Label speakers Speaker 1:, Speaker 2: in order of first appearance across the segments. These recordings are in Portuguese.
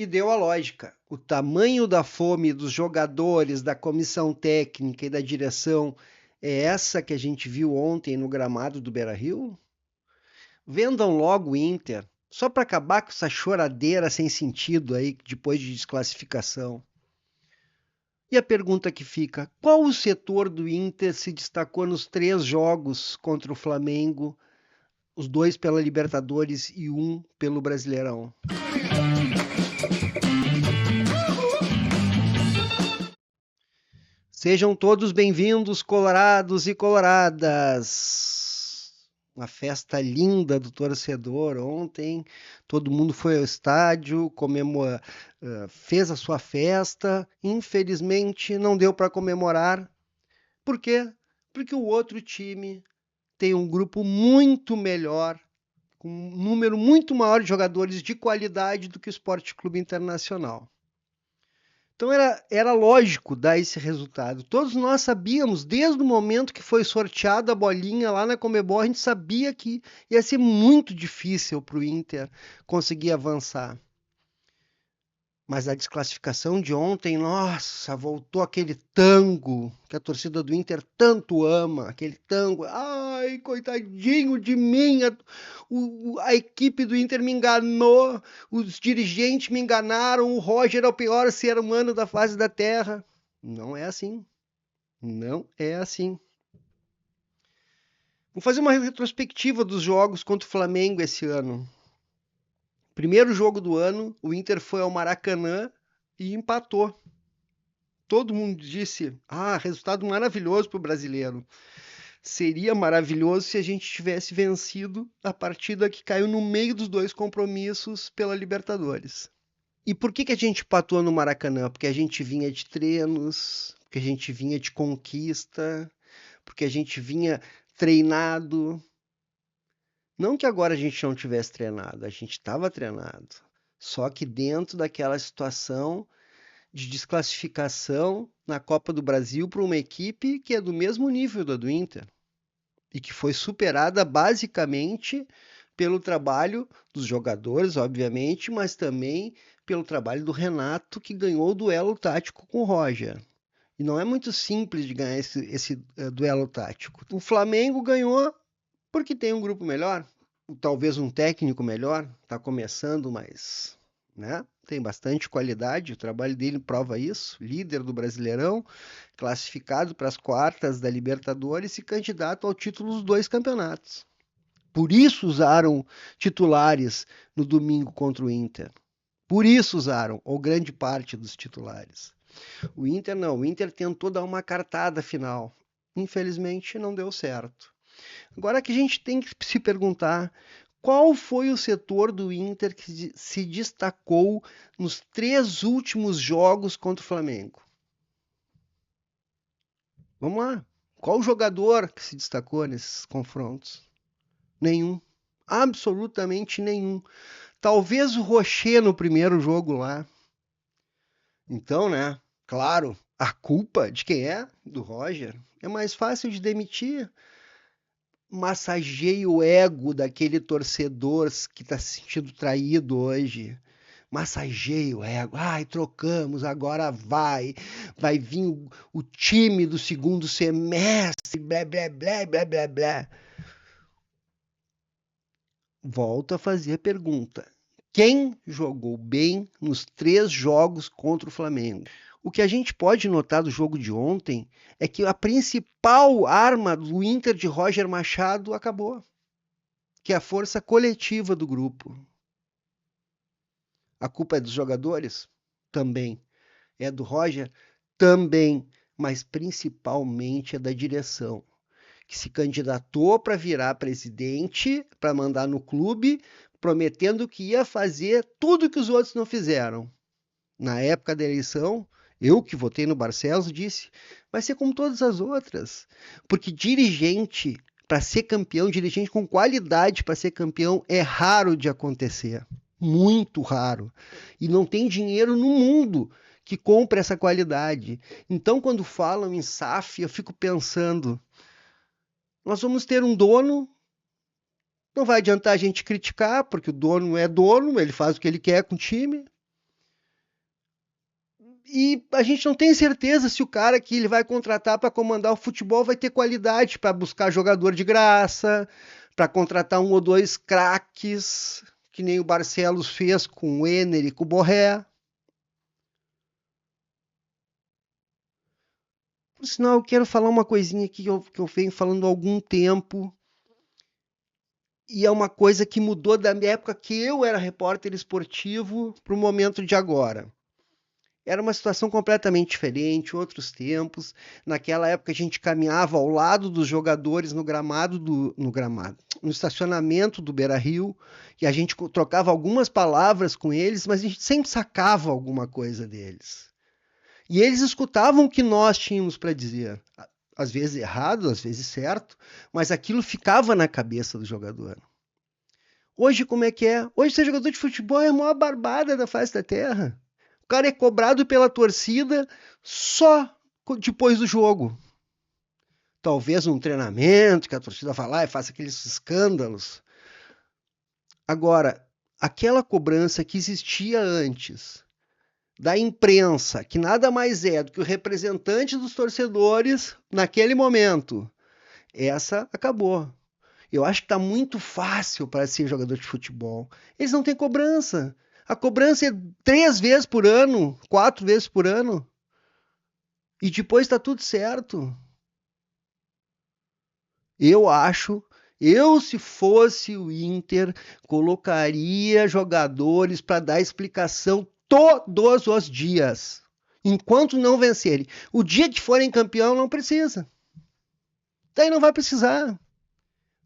Speaker 1: E deu a lógica. O tamanho da fome dos jogadores, da comissão técnica e da direção é essa que a gente viu ontem no gramado do Beira-Rio? Vendam logo o Inter, só para acabar com essa choradeira sem sentido aí depois de desclassificação. E a pergunta que fica: qual o setor do Inter se destacou nos 3 jogos contra o Flamengo, os 2 pela Libertadores e 1 pelo Brasileirão? Sejam todos bem-vindos, colorados e coloradas. Uma festa linda do torcedor ontem. Todo mundo foi ao estádio, fez a sua festa. Infelizmente, não deu para comemorar. Por quê? Porque o outro time tem um grupo muito melhor, com um número muito maior de jogadores de qualidade do que o Sport Clube Internacional. Então era lógico dar esse resultado. Todos nós sabíamos, desde o momento que foi sorteada a bolinha lá na Conmebol, a gente sabia que ia ser muito difícil para o Inter conseguir avançar. Mas a desclassificação de ontem, nossa, voltou aquele tango que a torcida do Inter tanto ama, aquele tango. Ai, coitadinho de mim, a equipe do Inter me enganou, os dirigentes me enganaram, o Roger é o pior ser humano da face da Terra. Não é assim. Não é assim. Vou fazer uma retrospectiva dos jogos contra o Flamengo esse ano. Primeiro jogo do ano, o Inter foi ao Maracanã e empatou. Todo mundo disse, resultado maravilhoso para o brasileiro. Seria maravilhoso se a gente tivesse vencido a partida que caiu no meio dos 2 compromissos pela Libertadores. E por que a gente empatou no Maracanã? Porque a gente vinha de treinos, porque a gente vinha de conquista, porque a gente vinha treinado. Não que agora a gente não tivesse treinado, a gente estava treinado. Só que dentro daquela situação de desclassificação na Copa do Brasil para uma equipe que é do mesmo nível da do Inter e que foi superada basicamente pelo trabalho dos jogadores, obviamente, mas também pelo trabalho do Renato, que ganhou o duelo tático com o Roger. E não é muito simples de ganhar esse duelo tático. O Flamengo ganhou porque tem um grupo melhor, talvez um técnico melhor, está começando, mas tem bastante qualidade, o trabalho dele prova isso, líder do Brasileirão, classificado para as quartas da Libertadores e candidato ao título dos 2 campeonatos. Por isso usaram titulares no domingo contra o Inter. Por isso usaram, ou grande parte dos titulares. O Inter não, o Inter tentou dar uma cartada final. Infelizmente não deu certo. Agora que a gente tem que se perguntar qual foi o setor do Inter que se destacou nos 3 últimos jogos contra o Flamengo? Vamos lá. Qual o jogador que se destacou nesses confrontos? Nenhum. Absolutamente nenhum. Talvez o Rocher no primeiro jogo lá. Então, claro, a culpa de quem é? Do Roger. É mais fácil de demitir. Massageie o ego daquele torcedor que está se sentindo traído hoje. Massageie o ego. Trocamos, agora vai vir o time do segundo semestre, blá, blá, blá, blá, blá, blá. Volto a fazer a pergunta. Quem jogou bem nos 3 jogos contra o Flamengo? O que a gente pode notar do jogo de ontem é que a principal arma do Inter de Roger Machado acabou, que é a força coletiva do grupo. A culpa é dos jogadores? Também. É do Roger? Também. Mas principalmente é da direção, que se candidatou para virar presidente, para mandar no clube, prometendo que ia fazer tudo que os outros não fizeram. Na época da eleição, eu que votei no Barcelos disse, vai ser como todas as outras. Porque dirigente, para ser campeão, dirigente com qualidade para ser campeão, é raro de acontecer. Muito raro. E não tem dinheiro no mundo que compre essa qualidade. Então, quando falam em SAF, eu fico pensando, nós vamos ter um dono, não vai adiantar a gente criticar, porque o dono é dono, ele faz o que ele quer com o time. E a gente não tem certeza se o cara que ele vai contratar para comandar o futebol vai ter qualidade para buscar jogador de graça, para contratar um ou dois craques, que nem o Barcelos fez com o Enner e com o Borré. Por sinal, eu quero falar uma coisinha aqui que eu venho falando há algum tempo, e é uma coisa que mudou da época que eu era repórter esportivo para o momento de agora. Era uma situação completamente diferente, outros tempos. Naquela época a gente caminhava ao lado dos jogadores no estacionamento do Beira-Rio, e a gente trocava algumas palavras com eles, mas a gente sempre sacava alguma coisa deles. E eles escutavam o que nós tínhamos para dizer. Às vezes errado, às vezes certo, mas aquilo ficava na cabeça do jogador. Hoje, como é que é? Hoje, ser jogador de futebol é a maior barbada da face da terra. O cara é cobrado pela torcida só depois do jogo. Talvez um treinamento que a torcida vá lá e faça aqueles escândalos. Agora, aquela cobrança que existia antes da imprensa, que nada mais é do que o representante dos torcedores naquele momento, essa acabou. Eu acho que está muito fácil para ser jogador de futebol. Eles não têm cobrança. A cobrança é 3 vezes por ano, 4 vezes por ano. E depois está tudo certo. Se fosse o Inter, colocaria jogadores para dar explicação todos os dias, enquanto não vencerem. O dia que forem campeão, não precisa. Daí não vai precisar.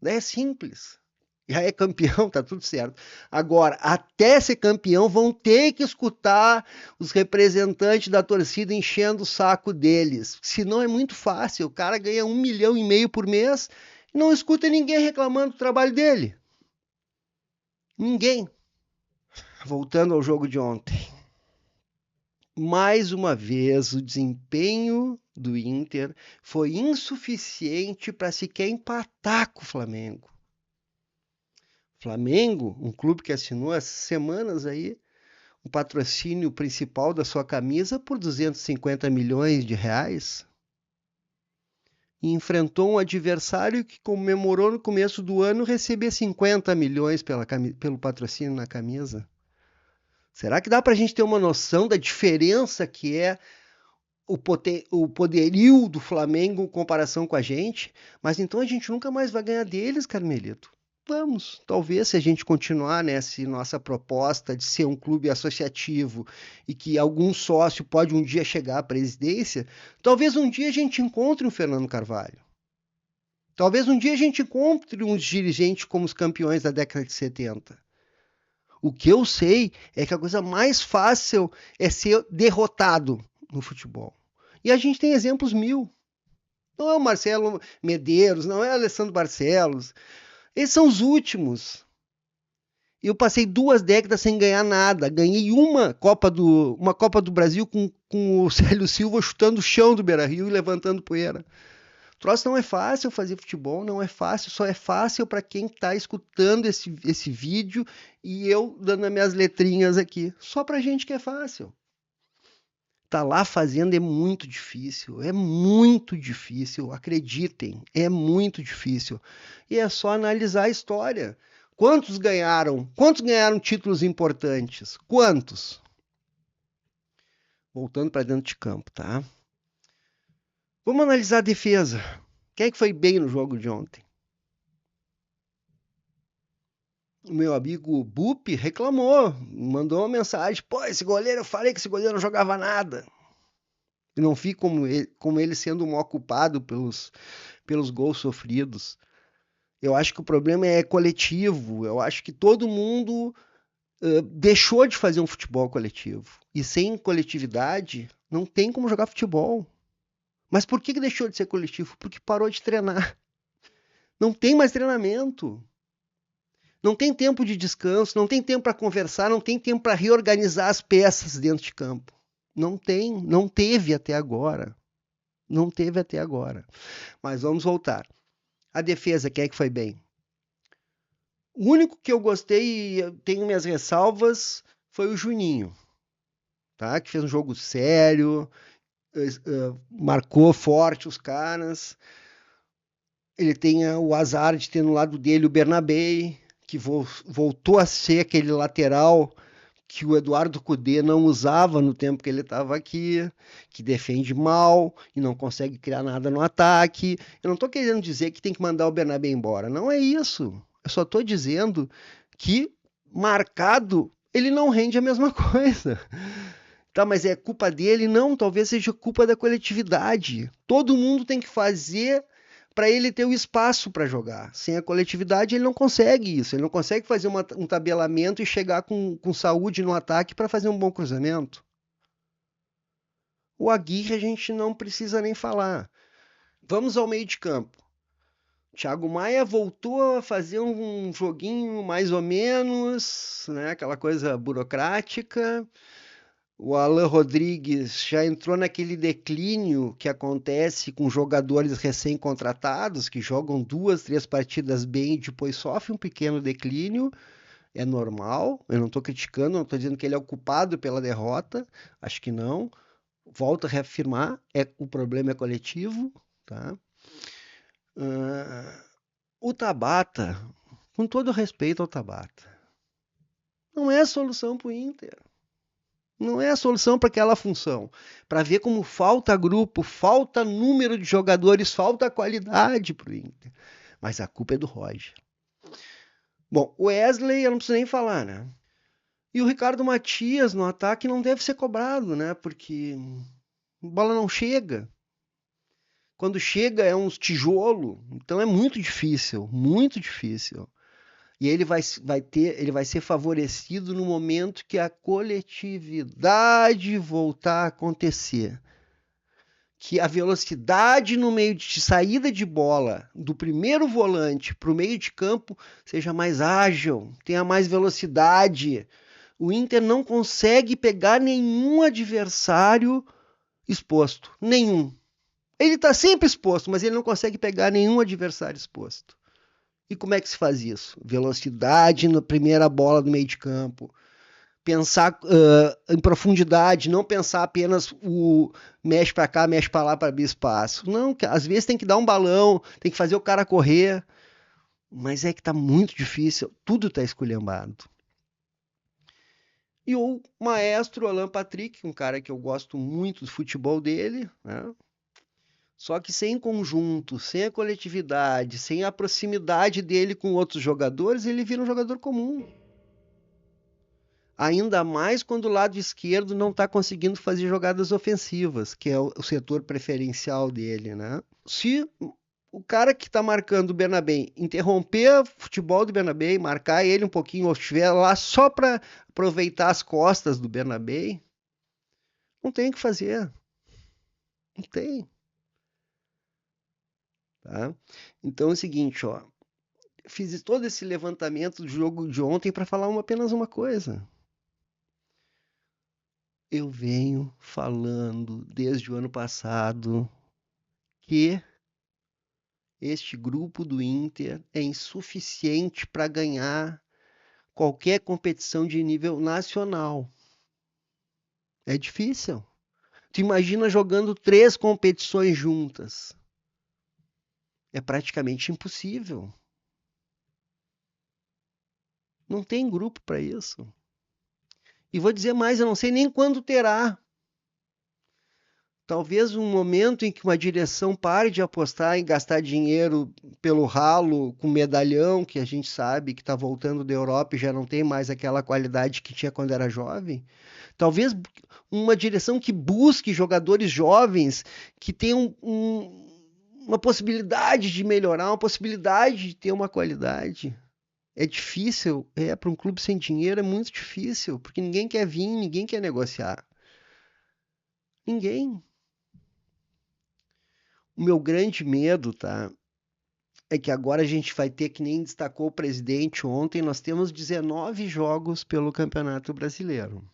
Speaker 1: Daí é simples. Já é campeão, tá tudo certo. Agora, até ser campeão, vão ter que escutar os representantes da torcida enchendo o saco deles. Senão é muito fácil. O cara ganha 1,5 milhão por mês e não escuta ninguém reclamando do trabalho dele. Ninguém. Voltando ao jogo de ontem. Mais uma vez, o desempenho do Inter foi insuficiente para sequer empatar com o Flamengo. Flamengo, um clube que assinou essas semanas aí o patrocínio principal da sua camisa por 250 milhões de reais, e enfrentou um adversário que comemorou no começo do ano receber 50 milhões pelo patrocínio na camisa. Será que dá para a gente ter uma noção da diferença que é o poderio do Flamengo em comparação com a gente? Mas então a gente nunca mais vai ganhar deles, Carmelito. Vamos, talvez se a gente continuar nessa nossa proposta de ser um clube associativo e que algum sócio pode um dia chegar à presidência, talvez um dia a gente encontre um Fernando Carvalho. Talvez um dia a gente encontre uns dirigentes como os campeões da década de 70. O que eu sei é que a coisa mais fácil é ser derrotado no futebol. E a gente tem exemplos mil. Não é o Marcelo Medeiros, não é o Alessandro Barcelos. Esses são os últimos. Eu passei 2 décadas sem ganhar nada. Ganhei uma Copa do Brasil com o Célio Silva chutando o chão do Beira-Rio e levantando poeira. O troço não é fácil fazer futebol, não é fácil, só é fácil para quem está escutando esse vídeo e eu dando as minhas letrinhas aqui. Só para gente que é fácil. Tá lá fazendo é muito difícil, acreditem, é muito difícil. E é só analisar a história. Quantos ganharam títulos importantes? Quantos? Voltando para dentro de campo, tá? Vamos analisar a defesa. Quem é que foi bem no jogo de ontem? O meu amigo Bup reclamou, mandou uma mensagem. Pô, esse goleiro, eu falei que esse goleiro não jogava nada. E não fica como ele sendo um maior culpado pelos gols sofridos. Eu acho que o problema é coletivo. Eu acho que todo mundo deixou de fazer um futebol coletivo. E sem coletividade, não tem como jogar futebol. Mas por que deixou de ser coletivo? Porque parou de treinar. Não tem mais treinamento. Não tem tempo de descanso, não tem tempo para conversar, não tem tempo para reorganizar as peças dentro de campo. Não tem, não teve até agora. Não teve até agora. Mas vamos voltar. A defesa, quem é que foi bem? O único que eu gostei e tenho minhas ressalvas foi o Juninho. tá? Que fez um jogo sério, marcou forte os caras. Ele tem o azar de ter no lado dele o Bernabé, que voltou a ser aquele lateral que o Eduardo Cudê não usava no tempo que ele estava aqui, que defende mal e não consegue criar nada no ataque. Eu não estou querendo dizer que tem que mandar o Bernabé embora, não é isso. Eu só estou dizendo que marcado ele não rende a mesma coisa. Tá, mas é culpa dele? Não, talvez seja culpa da coletividade. Todo mundo tem que fazer para ele ter o espaço para jogar. Sem a coletividade, ele não consegue isso. Ele não consegue fazer um tabelamento e chegar com saúde no ataque para fazer um bom cruzamento. O Aguirre a gente não precisa nem falar. Vamos ao meio de campo. Thiago Maia voltou a fazer um joguinho mais ou menos, né? Aquela coisa burocrática. O Alan Rodrigues já entrou naquele declínio que acontece com jogadores recém-contratados, que jogam 2, 3 partidas bem e depois sofrem um pequeno declínio. É normal, eu não estou criticando, não estou dizendo que ele é o culpado pela derrota, acho que não. Volto a reafirmar, o problema é coletivo. Tá? O Tabata, com todo respeito ao Tabata, não é a solução para o Inter. Não é a solução para aquela função. Para ver como falta grupo, falta número de jogadores, falta qualidade para o Inter. Mas a culpa é do Roger. Bom, o Wesley, eu não preciso nem falar, né? E o Ricardo Matias no ataque não deve ser cobrado, né? Porque a bola não chega. Quando chega é uns tijolo. Então é muito difícil, muito difícil. E ele vai ser favorecido no momento que a coletividade voltar a acontecer. Que a velocidade no meio de saída de bola do primeiro volante para o meio de campo seja mais ágil, tenha mais velocidade. O Inter não consegue pegar nenhum adversário exposto. Nenhum. Ele está sempre exposto, mas ele não consegue pegar nenhum adversário exposto. E como é que se faz isso? Velocidade na primeira bola do meio de campo. Pensar em profundidade, não pensar apenas o mexe para cá, mexe para lá para abrir espaço. Não, às vezes tem que dar um balão, tem que fazer o cara correr. Mas é que está muito difícil, tudo está esculhambado. E o maestro Alan Patrick, um cara que eu gosto muito do futebol dele, né? Só que sem conjunto, sem a coletividade, sem a proximidade dele com outros jogadores, ele vira um jogador comum. Ainda mais quando o lado esquerdo não está conseguindo fazer jogadas ofensivas, que é o setor preferencial dele, né? Se o cara que está marcando o Bernabé interromper o futebol do Bernabé, marcar ele um pouquinho, ou estiver lá só para aproveitar as costas do Bernabé, não tem o que fazer. Não tem. Tá? Então é o seguinte, ó. Fiz todo esse levantamento do jogo de ontem para falar apenas uma coisa. Eu venho falando desde o ano passado que este grupo do Inter é insuficiente para ganhar qualquer competição de nível nacional. É difícil. Tu imagina jogando 3 competições juntas. É praticamente impossível. Não tem grupo para isso. E vou dizer mais, eu não sei nem quando terá. Talvez um momento em que uma direção pare de apostar em gastar dinheiro pelo ralo com medalhão, que a gente sabe que está voltando da Europa e já não tem mais aquela qualidade que tinha quando era jovem. Talvez uma direção que busque jogadores jovens que tenham uma possibilidade de melhorar, uma possibilidade de ter uma qualidade. É difícil, para um clube sem dinheiro é muito difícil, porque ninguém quer vir, ninguém quer negociar. Ninguém. O meu grande medo, tá? É que agora a gente vai ter, que nem destacou o presidente ontem, nós temos 19 jogos pelo Campeonato Brasileiro.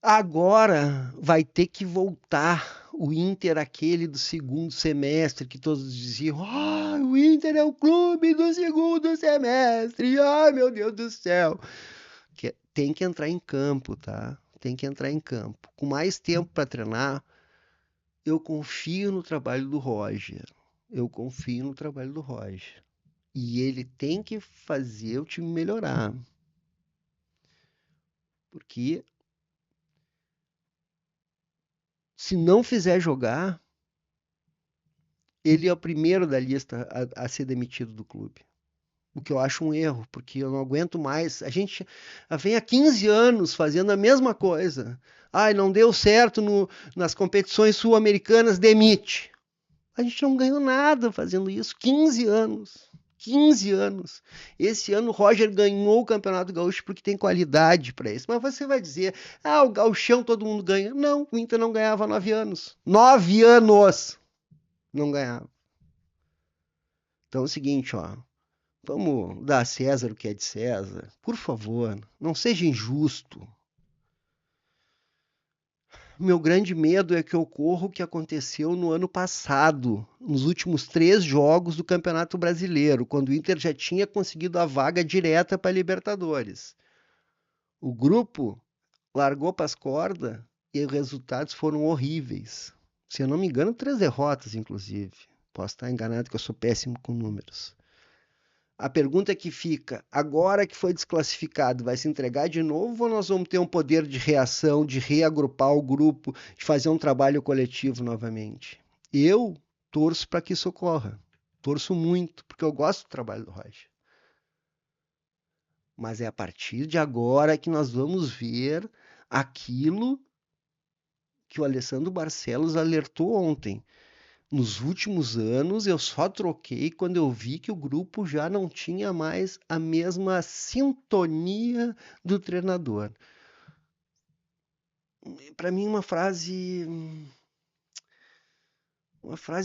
Speaker 1: Agora vai ter que voltar o Inter, aquele do segundo semestre, que todos diziam: o Inter é o clube do segundo semestre, ai meu Deus do céu. tem que entrar em campo, tá? Tem que entrar em campo. Com mais tempo para treinar, eu confio no trabalho do Roger. Eu confio no trabalho do Roger. E ele tem que fazer o time melhorar. Porque se não fizer jogar, ele é o primeiro da lista a ser demitido do clube. O que eu acho um erro, porque eu não aguento mais. A gente vem há 15 anos fazendo a mesma coisa. Ai, não deu certo nas competições sul-americanas, demite. A gente não ganhou nada fazendo isso. 15 anos. 15 anos. Esse ano o Roger ganhou o Campeonato Gaúcho porque tem qualidade para isso. Mas você vai dizer, o Gauchão todo mundo ganha. Não, o Inter não ganhava há 9 anos. 9 anos! Não ganhava. Então é o seguinte, ó. Vamos dar a César o que é de César. Por favor, não seja injusto. Meu grande medo é que ocorra o que aconteceu no ano passado, nos últimos 3 jogos do Campeonato Brasileiro, quando o Inter já tinha conseguido a vaga direta para a Libertadores. O grupo largou para as cordas e os resultados foram horríveis. Se eu não me engano, 3 derrotas, inclusive. Posso estar enganado que eu sou péssimo com números. A pergunta que fica, agora que foi desclassificado, vai se entregar de novo ou nós vamos ter um poder de reação, de reagrupar o grupo, de fazer um trabalho coletivo novamente? Eu torço para que isso ocorra. Torço muito, porque eu gosto do trabalho do Roger. Mas é a partir de agora que nós vamos ver aquilo que o Alessandro Barcelos alertou ontem. Nos últimos anos, eu só troquei quando eu vi que o grupo já não tinha mais a mesma sintonia do treinador. Para mim, uma frase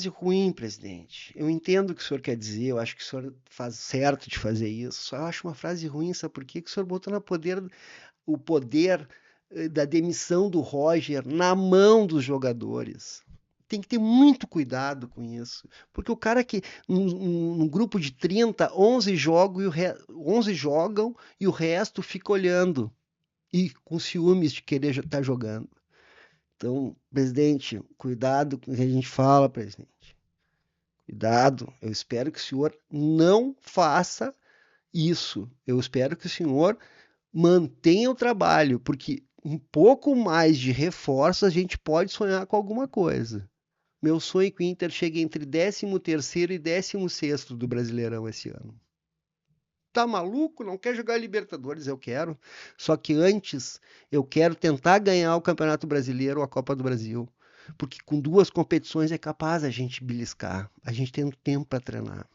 Speaker 1: ruim, presidente. Eu entendo o que o senhor quer dizer, eu acho que o senhor faz certo de fazer isso. Só eu acho uma frase ruim, sabe por quê? Que o senhor botou o poder da demissão do Roger na mão dos jogadores. Tem que ter muito cuidado com isso. Porque o cara que, num grupo de 30, 11 jogam, 11 jogam e o resto fica olhando. E com ciúmes de querer estar jogando. Então, presidente, cuidado com o que a gente fala, presidente. Cuidado. Eu espero que o senhor não faça isso. Eu espero que o senhor mantenha o trabalho, porque um pouco mais de reforço a gente pode sonhar com alguma coisa. Meu sonho é que o Inter chegue entre 13º e 16º do Brasileirão esse ano. Tá maluco? Não quer jogar Libertadores? Eu quero. Só que antes eu quero tentar ganhar o Campeonato Brasileiro ou a Copa do Brasil. Porque com 2 competições é capaz a gente beliscar. A gente tem tempo para treinar.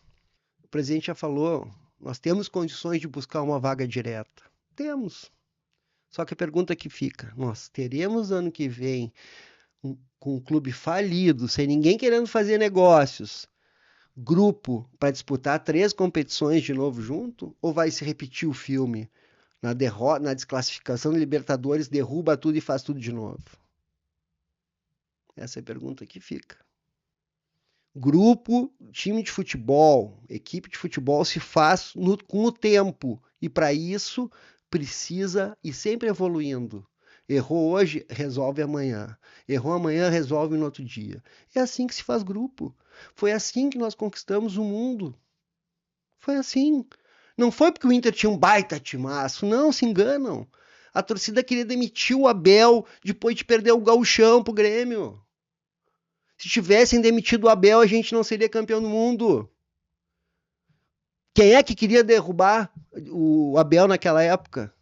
Speaker 1: O presidente já falou, nós temos condições de buscar uma vaga direta. Temos. Só que a pergunta que fica, nós teremos ano que vem com um clube falido, sem ninguém querendo fazer negócios, grupo para disputar 3 competições de novo junto? Ou vai se repetir o filme? Na derrota, na desclassificação de Libertadores, derruba tudo e faz tudo de novo? Essa é a pergunta que fica. Grupo, time de futebol, equipe de futebol se faz com o tempo. E para isso precisa ir sempre evoluindo. Errou hoje, resolve amanhã. Errou amanhã, resolve no outro dia. É assim que se faz grupo. Foi assim que nós conquistamos o mundo. Foi assim. Não foi porque o Inter tinha um baita timaço. Não, se enganam. A torcida queria demitir o Abel depois de perder o Gauchão pro Grêmio. Se tivessem demitido o Abel, a gente não seria campeão do mundo. Quem é que queria derrubar o Abel naquela época?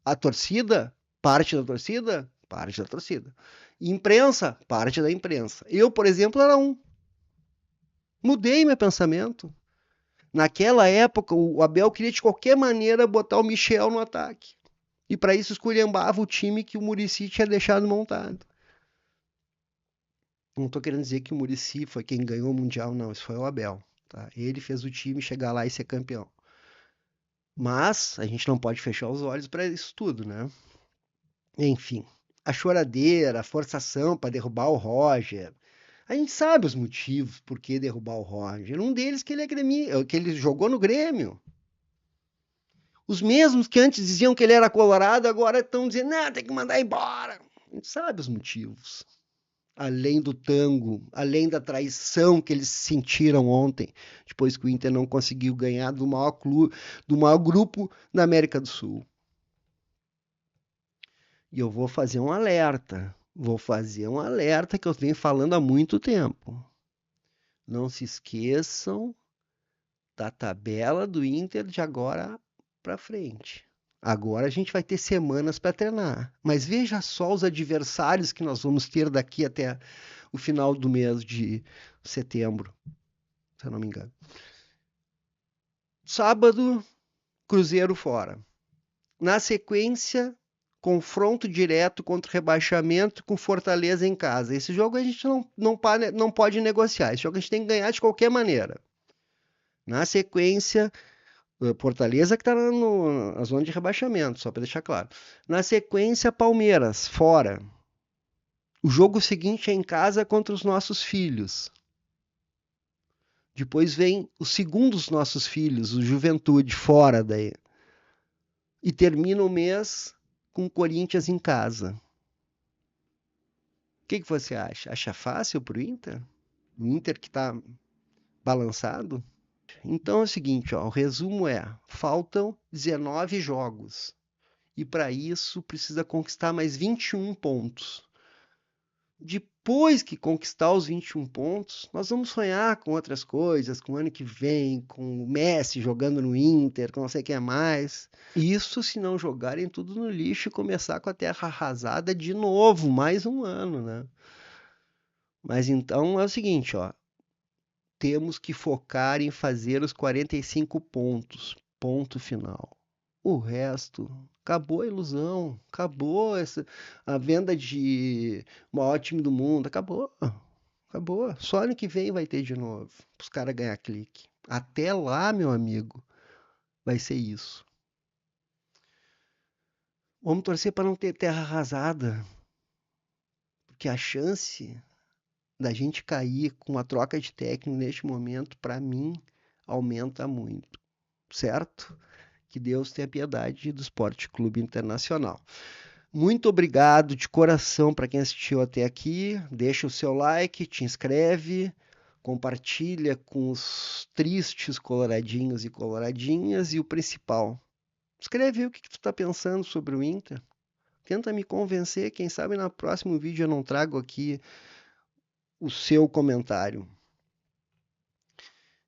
Speaker 1: A torcida? Parte da torcida? Parte da torcida. Imprensa? Parte da imprensa. Eu, por exemplo, era um. Mudei meu pensamento. Naquela época, o Abel queria de qualquer maneira botar o Michel no ataque. E para isso esculhambava o time que o Muricy tinha deixado montado. Não estou querendo dizer que o Muricy foi quem ganhou o Mundial, não. Isso foi o Abel. Tá? Ele fez o time chegar lá e ser campeão. Mas a gente não pode fechar os olhos para isso tudo, né? Enfim, a choradeira, a forçação para derrubar o Roger. A gente sabe os motivos por que derrubar o Roger. Um deles que ele é Grêmio, que ele jogou no Grêmio. Os mesmos que antes diziam que ele era colorado, agora estão dizendo, não, tem que mandar embora. A gente sabe os motivos. Além do tango, além da traição que eles sentiram ontem, depois que o Inter não conseguiu ganhar do maior clube, do maior grupo da América do Sul. E eu vou fazer um alerta. Vou fazer um alerta que eu venho falando há muito tempo. Não se esqueçam da tabela do Inter de agora para frente. Agora a gente vai ter semanas para treinar. Mas veja só os adversários que nós vamos ter daqui até o final do mês de setembro, se eu não me engano. Sábado, Cruzeiro fora. Na sequência, confronto direto contra o rebaixamento com Fortaleza em casa. Esse jogo a gente não pode negociar. Esse jogo a gente tem que ganhar de qualquer maneira. Na sequência, Fortaleza que está na zona de rebaixamento, só para deixar claro. Na sequência, Palmeiras, fora. O jogo seguinte é em casa contra os nossos filhos. Depois vem o segundo dos nossos filhos, o Juventude, fora daí. E termina o mês com o Corinthians em casa. O que você acha? Acha fácil para o Inter? O Inter que está balançado? Então é o seguinte, ó, o resumo é, faltam 19 jogos. E para isso precisa conquistar mais 21 pontos. Depois que conquistar os 21 pontos, nós vamos sonhar com outras coisas, com o ano que vem, com o Messi jogando no Inter, com não sei quem mais. Isso se não jogarem tudo no lixo e começar com a terra arrasada de novo, mais um ano, né? Mas então é o seguinte, ó, temos que focar em fazer os 45 pontos, ponto final. O resto, acabou a ilusão, acabou a venda de maior time do mundo, acabou. Só ano que vem vai ter de novo, para os caras ganhar clique. Até lá, meu amigo, vai ser isso. Vamos torcer para não ter terra arrasada, porque a chance da gente cair com a troca de técnico neste momento, para mim, aumenta muito, certo? Que Deus tenha piedade do Esporte Clube Internacional. Muito obrigado de coração para quem assistiu até aqui. Deixa o seu like, te inscreve, compartilha com os tristes coloradinhos e coloradinhas e o principal, escreve aí o que tu está pensando sobre o Inter. Tenta me convencer, quem sabe no próximo vídeo eu não trago aqui o seu comentário.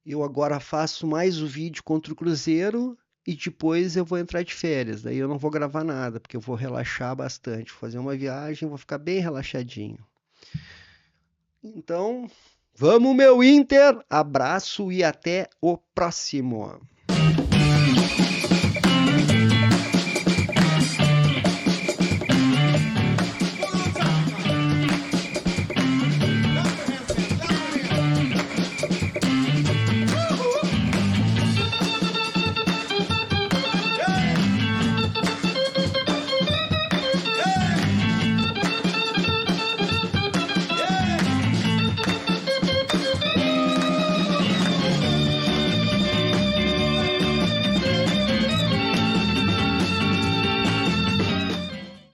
Speaker 1: Eu agora faço mais o vídeo contra o Cruzeiro e depois eu vou entrar de férias. Daí eu não vou gravar nada, porque eu vou relaxar bastante. Vou fazer uma viagem, vou ficar bem relaxadinho. Então, vamos meu Inter! Abraço e até o próximo!